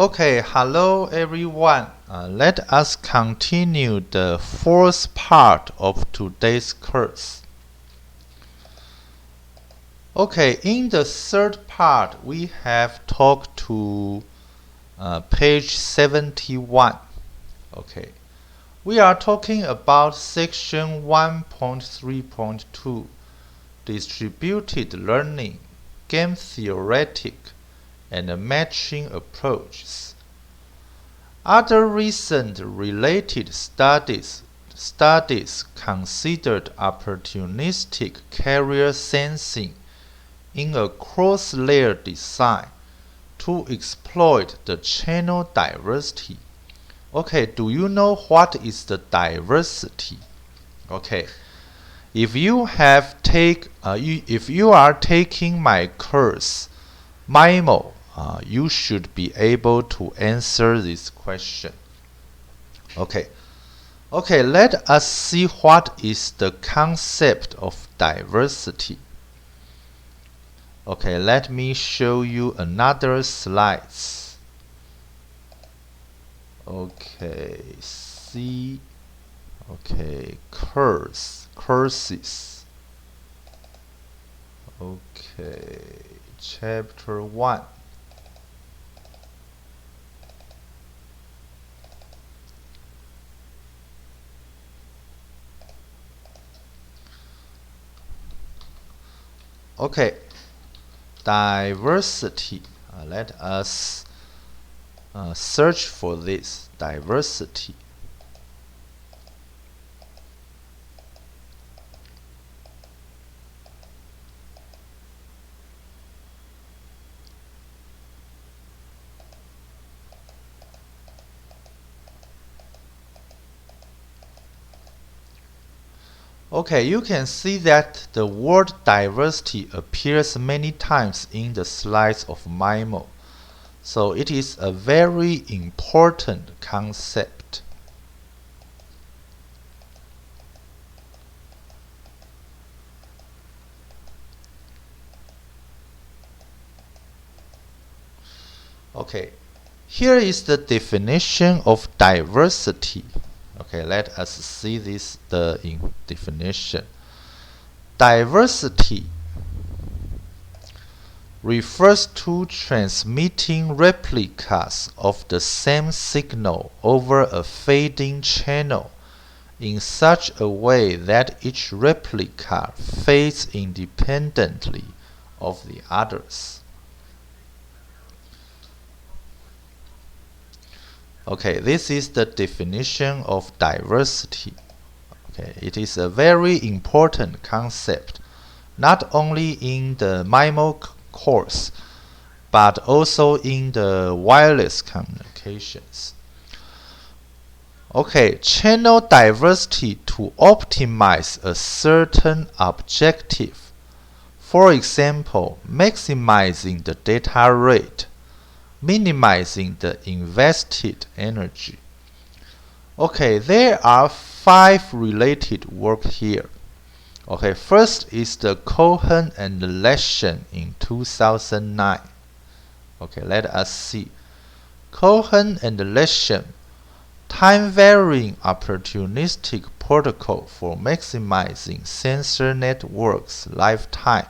Okay, hello everyone. Let us continue the fourth part of today's course. Okay, in the third part, we have talked to page 71. Okay, we are talking about section 1.3.2, distributed learning, game theoretic, and matching approaches. Other recent related studies considered opportunistic carrier sensing in a cross-layer design to exploit the channel diversity. Okay, do you know what is the diversity? Okay, if you are taking my course, MIMO, you should be able to answer this question. Okay, let us see what is the concept of diversity. Okay, let me show you another slides. Okay, see. Okay, courses. Okay, chapter 1. Okay, diversity. Let us search for this diversity. Okay, you can see that the word diversity appears many times in the slides of MIMO. So it is a very important concept. Okay, here is the definition of diversity. Okay, let us see the definition. Diversity refers to transmitting replicas of the same signal over a fading channel in such a way that each replica fades independently of the others. Okay, this is the definition of diversity. Okay, it is a very important concept, not only in the MIMO course, but also in the wireless communications. Okay, channel diversity to optimize a certain objective. For example, maximizing the data rate, minimizing the invested energy. Okay, there are 5 related work here. Okay, first is the Cohen and Leshem in 2009. Okay, let us see. Cohen and Leshem, time-varying opportunistic protocol for maximizing sensor networks lifetime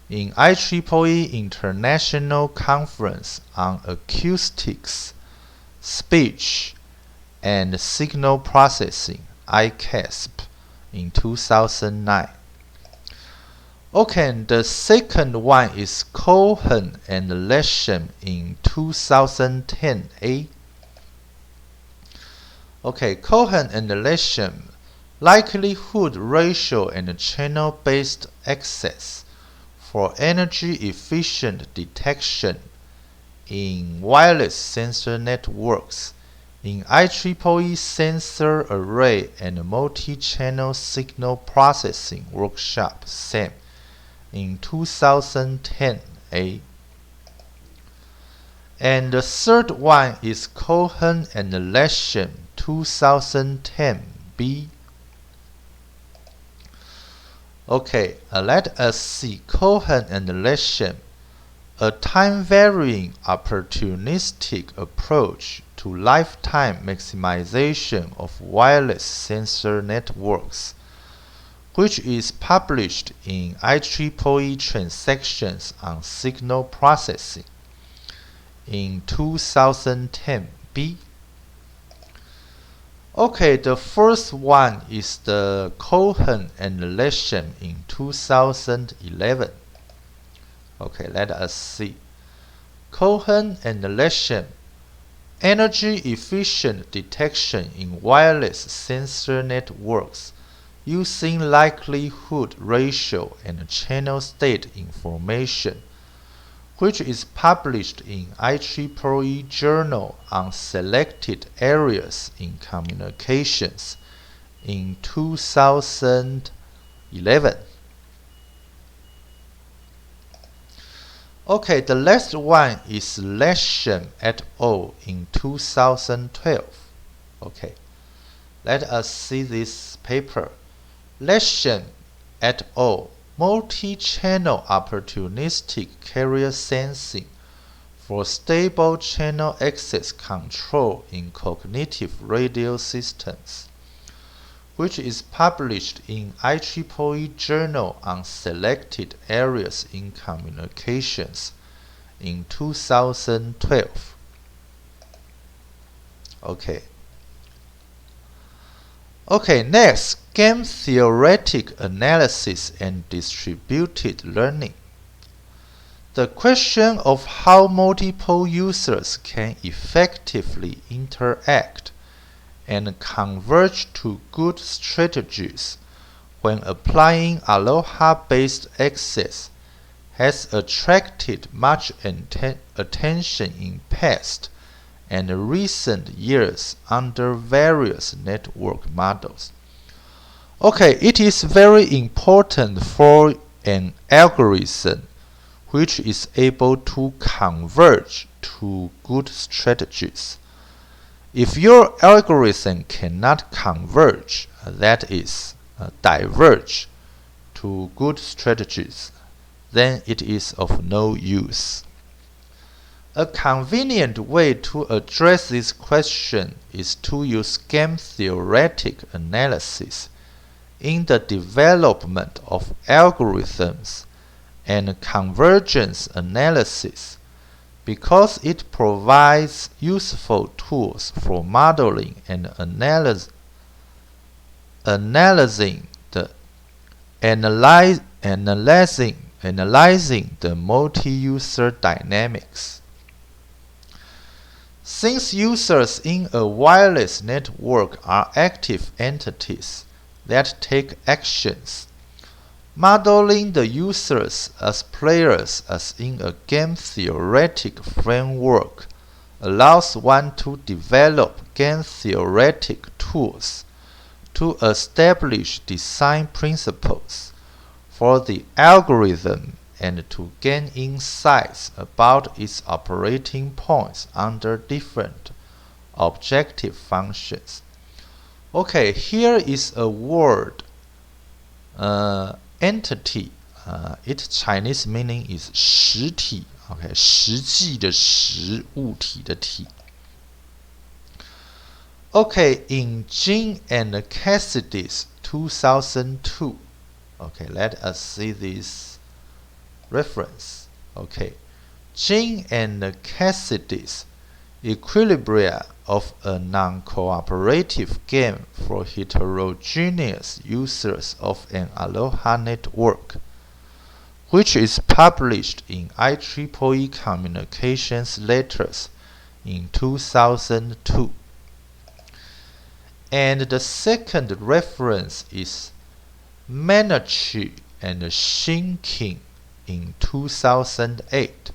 in IEEE International Conference on Acoustics, Speech, and Signal Processing, ICASP, in 2009. Okay, the second one is Cohen and Leshem in 2010A. Okay, Cohen and Leshem, likelihood ratio and channel-based access for energy-efficient detection in wireless sensor networks in IEEE Sensor Array and Multi-Channel Signal Processing Workshop SAM in 2010A. And the third one is Cohen and Leshem 2010B. Okay, let us see Cohen and Leshem, a time-varying opportunistic approach to lifetime maximization of wireless sensor networks, which is published in IEEE Transactions on Signal Processing in 2010b. Okay, the first one is the Cohen and Leshem in 2011. Okay, let us see. Cohen and Leshem, energy efficient detection in wireless sensor networks using likelihood ratio and channel state information, which is published in IEEE Journal on Selected Areas in Communications in 2011. Okay, the last one is Leshem et al. In 2012. Okay, let us see this paper. Leshem et al. Multi-channel opportunistic carrier sensing for stable channel access control in cognitive radio systems, which is published in IEEE Journal on Selected Areas in Communications in 2012. Okay, next, game theoretic analysis and distributed learning. The question of how multiple users can effectively interact and converge to good strategies when applying Aloha-based access has attracted much attention in past and recent years under various network models. Okay, it is very important for an algorithm which is able to converge to good strategies. If your algorithm cannot converge, that is, diverge to good strategies, then it is of no use. A convenient way to address this question is to use game theoretic analysis in the development of algorithms and convergence analysis, because it provides useful tools for modeling and analyzing the multi-user dynamics. Since users in a wireless network are active entities that take actions, modeling the users as players as in a game theoretic framework allows one to develop game theoretic tools to establish design principles for the algorithm and to gain insights about its operating points under different objective functions. Okay, here is a word, entity. Its Chinese meaning is 实体. Okay, 实际的实，物体的体。Okay, in Jin and Cassidy's 2002. Okay, let us see this reference. Okay, Jin and Cassidy's Equilibria of a non-cooperative game for heterogeneous users of an Aloha network, which is published in IEEE Communications Letters in 2002. And the second reference is Menachie and Shinkin in 2008.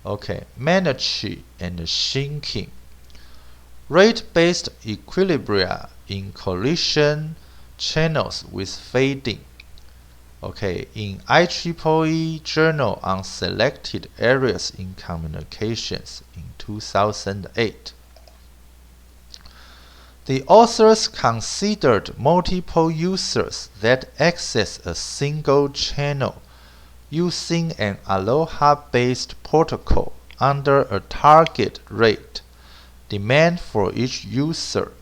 Okay, Menachie and Shinkin. Rate-based equilibria in collision channels with fading. Okay, in IEEE Journal on Selected Areas in Communications in 2008. The authors considered multiple users that access a single channel using an Aloha-based protocol under a target rate demand for each user,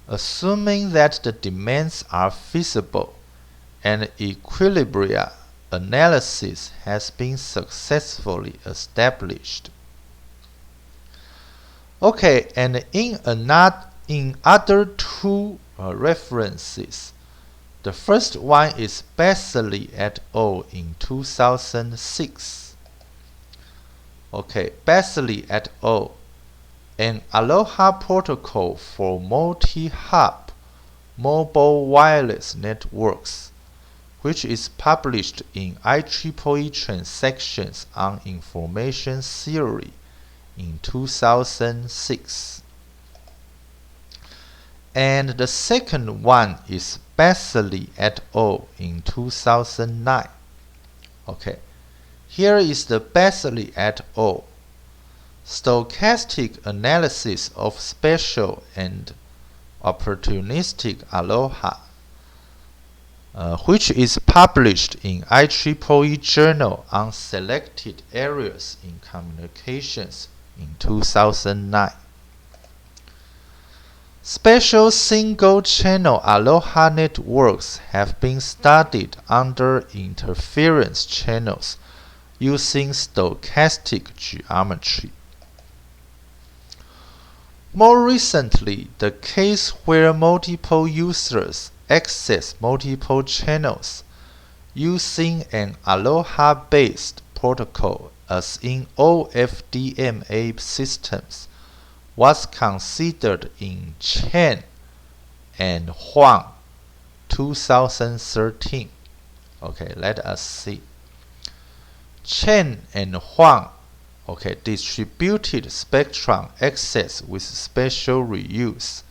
assuming that the demands are feasible and equilibria analysis has been successfully established. Okay, and in other two references, the first one is Basely et al. In 2006. Okay, Basely et al. An Aloha protocol for multi-hop mobile wireless networks, which is published in IEEE Transactions on Information Theory in 2006. And the second one is Basely et al. In 2009. Okay, here is the Basely et al. Stochastic analysis of special and opportunistic Aloha, which is published in IEEE Journal on Selected Areas in Communications in 2009. Special single-channel Aloha networks have been studied under interference channels using stochastic geometry. More recently, the case where multiple users access multiple channels using an Aloha-based protocol, as in OFDMA systems, was considered in Chen and Huang 2013. Okay, let us see. Chen and Huang, okay, distributed spectrum access with spatial reuse,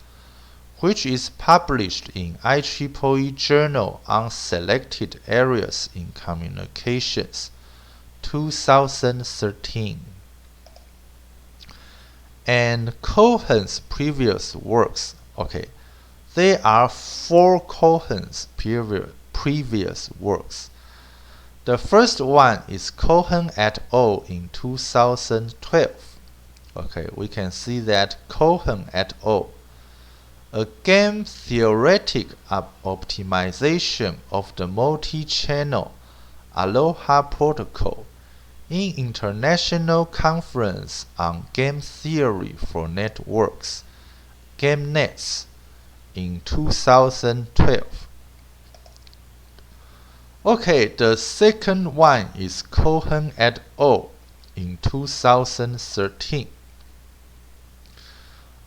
which is published in IEEE Journal on Selected Areas in Communications 2013. And Cohen's previous works, okay, there are 4 Cohen's previous works. The first one is Cohen et al. In 2012. Okay, we can see that Cohen et al. A game theoretic optimization of the multi-channel Aloha protocol in International Conference on Game Theory for Networks, GameNets, in 2012. Okay, the second one is Cohen et al. In 2013.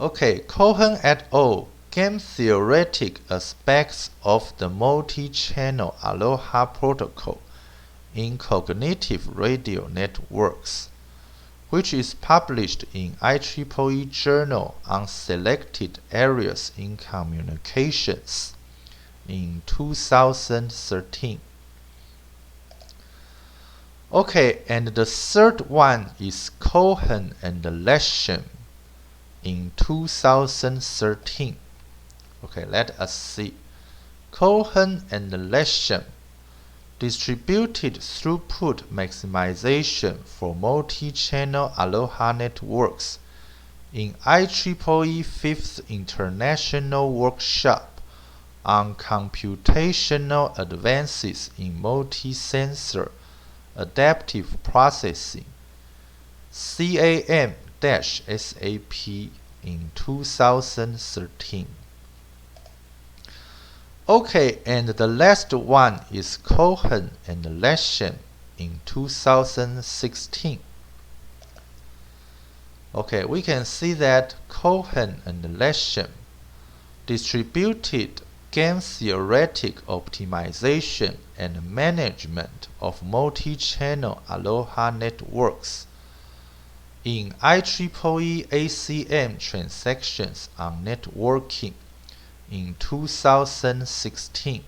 Okay, Cohen et al. Game theoretic aspects of the multi-channel Aloha protocol in cognitive radio networks, which is published in IEEE Journal on Selected Areas in Communications in 2013. Okay, and the third one is Cohen and Leshem in 2013. Okay, let us see. Cohen and Leshem, distributed throughput maximization for multi-channel Aloha networks in IEEE 5th International Workshop on Computational Advances in Multi-Sensor Adaptive Processing, CAM-SAP, in 2013. Okay, and the last one is Cohen and Leshem in 2016. Okay, we can see that Cohen and Leshem distributed game theoretic optimization and management of multi-channel Aloha networks in IEEE ACM Transactions on Networking in 2016.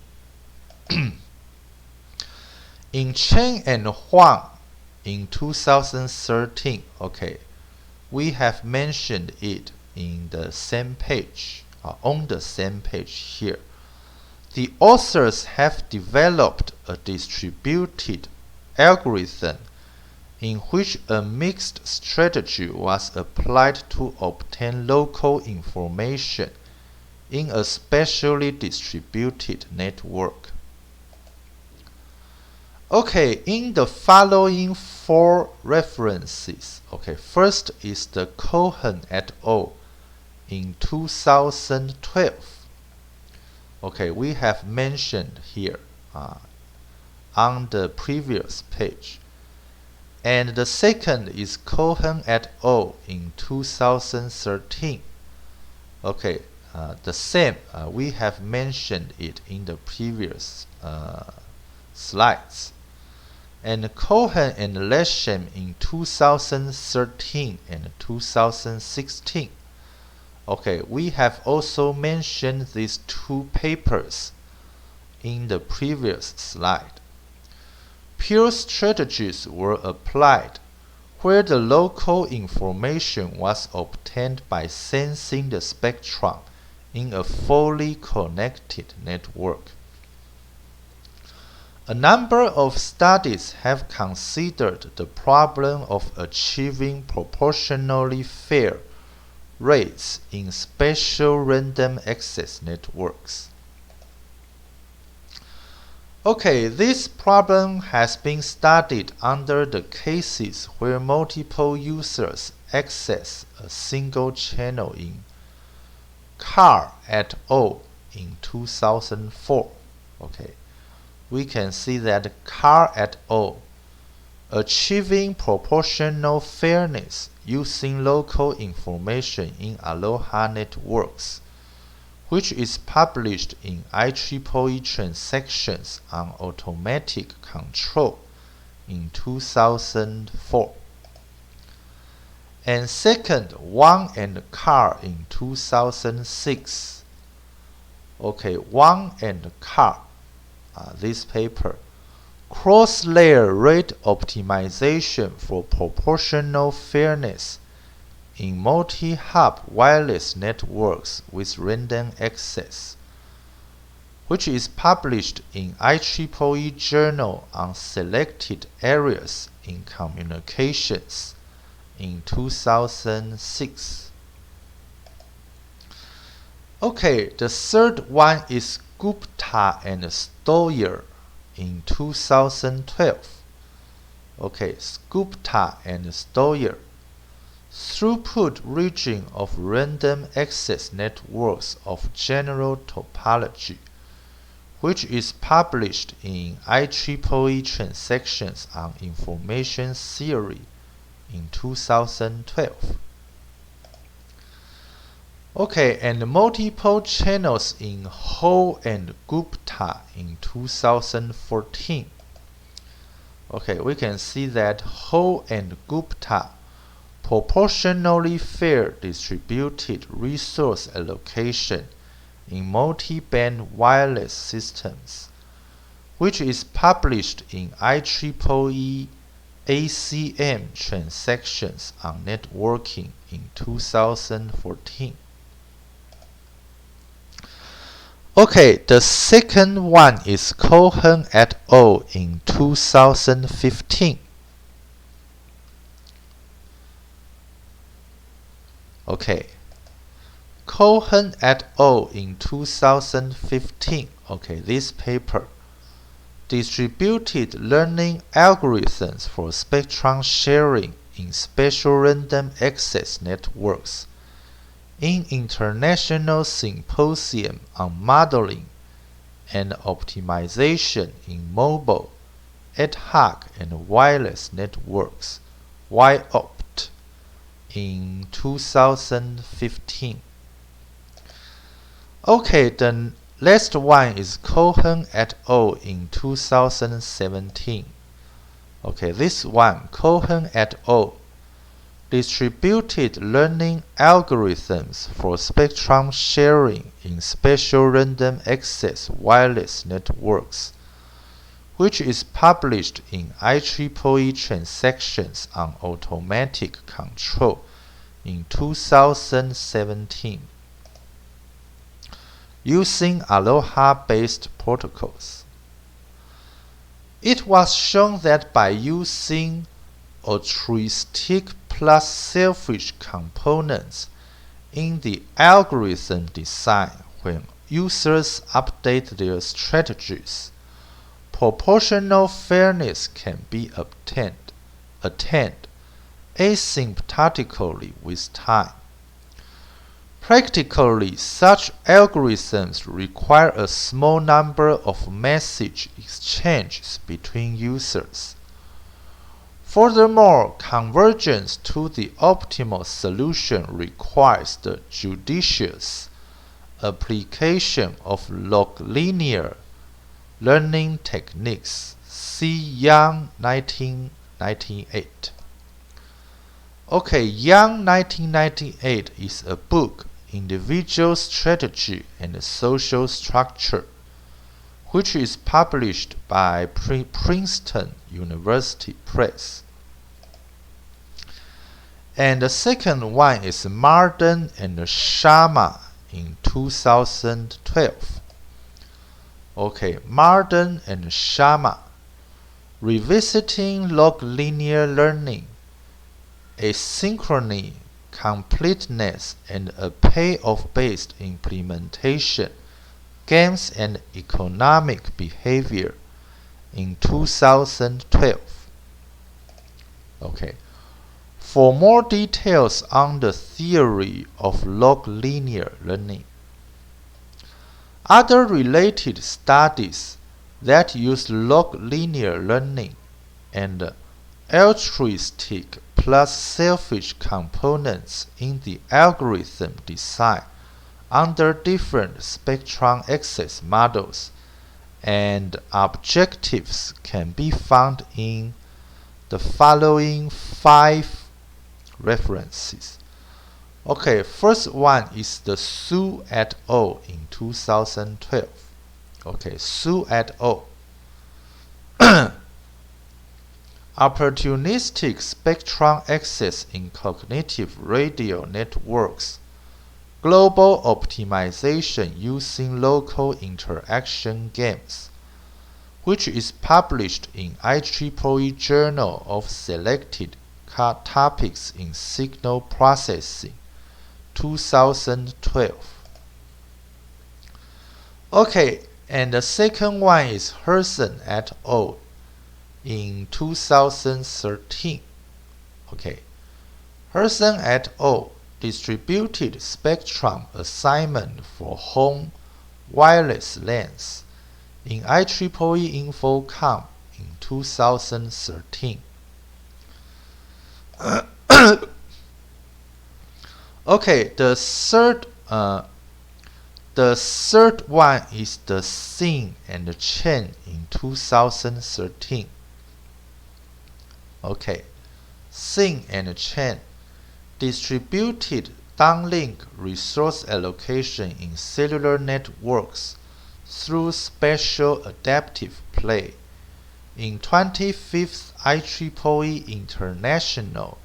In Chen and Huang in 2013, okay, we have mentioned it in the same page, on the same page here. The authors have developed a distributed algorithm in which a mixed strategy was applied to obtain local information in a spatially distributed network. Okay, in the following 4 references, okay, first is the Cohen et al. In 2012. Okay, we have mentioned here on the previous page. And the second is Cohen et al. In 2013. Okay, the same, we have mentioned it in the previous slides. And Cohen and Leshem in 2013 and 2016. Okay, we have also mentioned these 2 papers in the previous slide. Pure strategies were applied where the local information was obtained by sensing the spectrum in a fully connected network. A number of studies have considered the problem of achieving proportionally fair rates in spatial random access networks. Okay, this problem has been studied under the cases where multiple users access a single channel in Carr et al. In 2004. Okay, we can see that Carr et al. Achieving proportional fairness using local information in Aloha networks, which is published in IEEE Transactions on Automatic Control in 2004. And second, Wang and Carr in 2006. Okay, Wang and Carr, this paper, cross-layer rate optimization for proportional fairness in multi-hub wireless networks with random access, which is published in IEEE Journal on Selected Areas in Communications in 2006. Okay, the third one is Gupta and Stoyer in 2012. Okay, Gupta and Stoyer. Throughput region of random access networks of general topology, which is published in IEEE Transactions on Information Theory in 2012. Okay, and multiple channels in Ho and Gupta in 2014. Okay, we can see that Ho and Gupta proportionally fair distributed resource allocation in multi-band wireless systems, which is published in IEEE ACM Transactions on Networking in 2014. Okay, the second one is Cohen et al. In 2015. Okay, Cohen et al. In 2015. Okay, this paper, Distributed Learning Algorithms for Spectrum Sharing in Spatial Random Access Networks, in International Symposium on Modeling and Optimization in Mobile, Ad hoc and Wireless Networks, YOPT, in 2015. Okay, the last one is Cohen et al. In 2017. Okay, this one, Cohen et al. Distributed Learning Algorithms for Spectrum Sharing in Spatial Random Access Wireless Networks, which is published in IEEE Transactions on Automatic Control in 2017. Using Aloha-based protocols. It was shown that by using altruistic plus selfish components in the algorithm design when users update their strategies, proportional fairness can be attained asymptotically with time. Practically, such algorithms require a small number of message exchanges between users. Furthermore, convergence to the optimal solution requires the judicious application of log-linear learning techniques. See Yang 1998. Okay, Yang 1998 is a book, Individual Strategy and Social Structure, which is published by Princeton University Press. And the second one is Marden and Sharma in 2012. Okay, Marden and Sharma, Revisiting Log-Linear Learning, Asynchrony, Completeness, and a Payoff-Based Implementation, Games and Economic Behavior in 2012. Okay. For more details on the theory of log-linear learning, other related studies that use log-linear learning and altruistic plus selfish components in the algorithm design under different spectrum access models and objectives can be found in the following 5 references. Okay, first one is the Su et al. In 2012. Okay, Su et al. Opportunistic spectrum access in cognitive radio networks. Global optimization using local interaction games, which is published in IEEE Journal of Selected Topics in Signal Processing, 2012. Okay, and the second one is Herson et al. In 2013. Okay, Herson et al. Distributed spectrum assignment for home wireless LANs in IEEE InfoComm in 2013. Okay, the third one is the Singh and Chen in 2013. Okay, Singh and Chen, distributed downlink resource allocation in cellular networks through spatial adaptive play in 25th IEEE International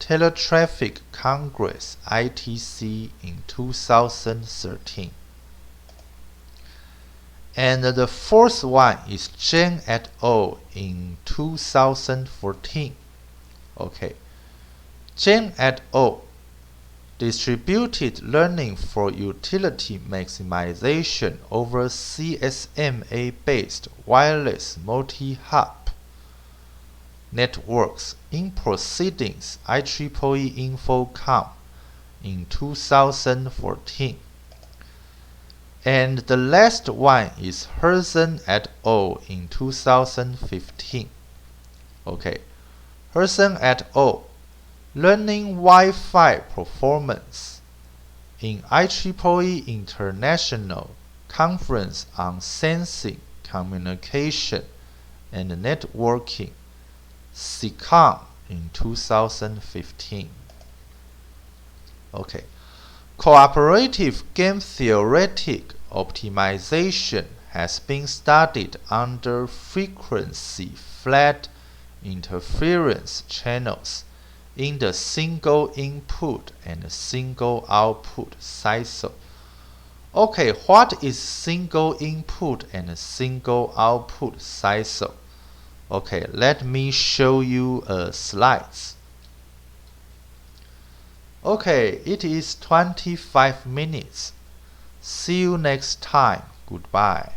Teletraffic Congress ITC in 2013. And the fourth one is Zheng et al. In 2014. Okay, Zheng et al. Distributed learning for utility maximization over CSMA-based wireless multi-hub networks in Proceedings IEEE InfoComm in 2014. And the last one is Herson et al. In 2015. Okay, Herson et al. Learning Wi-Fi Performance in IEEE International Conference on Sensing, Communication, and Networking, SICOM in 2015. Okay, cooperative game theoretic optimization has been studied under frequency flat interference channels in the single input and single output cycle. Okay, what is single input and single output cycle? Okay, let me show you slides. Okay, it is 25 minutes. See you next time. Goodbye.